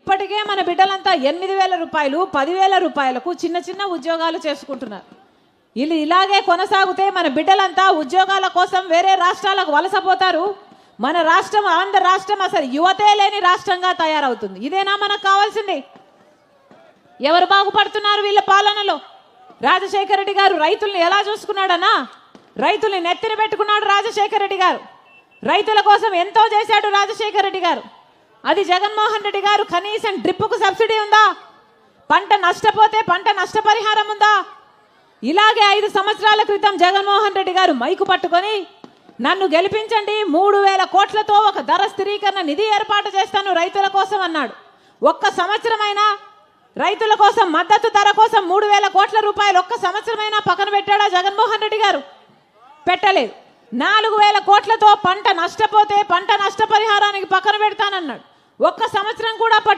ఇప్పటికే మన బిడ్డలంతా 8,000 రూపాయలు 10,000 రూపాయలకు చిన్న చిన్న ఉద్యోగాలు చేసుకుంటున్నారు. ఇది ఇలాగే కొనసాగితే మన బిడ్డలంతా ఉద్యోగాల కోసం వేరే రాష్ట్రాలకు వలసపోతారు. మన రాష్ట్రం ఆంధ్ర రాష్ట్రం అసలు యువతే లేని రాష్ట్రంగా తయారవుతుంది. ఇదేనా మనకు కావాల్సింది? ఎవరు బాగుపడుతున్నారు వీళ్ళ పాలనలో? రాజశేఖర రెడ్డి గారు రైతుల్ని ఎలా చూసుకున్నాడన్నా? రైతుల్ని నెత్తిన పెట్టుకున్నాడు రాజశేఖర రెడ్డి గారు. రైతుల కోసం ఎంతో చేశాడు రాజశేఖర రెడ్డి గారు. అది జగన్మోహన్ రెడ్డి గారు కనీసం డ్రిప్పుకు సబ్సిడీ ఉందా? పంట నష్టపోతే పంట నష్టపరిహారం ఉందా? ఇలాగే 5 సంవత్సరాల క్రితం జగన్మోహన్ రెడ్డి గారు మైకు పట్టుకొని నన్ను గెలిపించండి 3,000 కోట్లతో ఒక ధర స్థిరీకరణ నిధి ఏర్పాటు చేస్తాను రైతుల కోసం అన్నాడు. ఒక్క సంవత్సరమైనా రైతుల కోసం మద్దతు ధర కోసం 3,000 కోట్ల రూపాయలు ఒక్క సంవత్సరమైనా పక్కన పెట్టాడా జగన్మోహన్ రెడ్డి గారు? పెట్టలేదు. 4,000 కోట్లతో పంట నష్టపోతే పంట నష్టపరిహారానికి పక్కన పెడతానన్నాడు. ఒక్క సంవత్సరం కూడా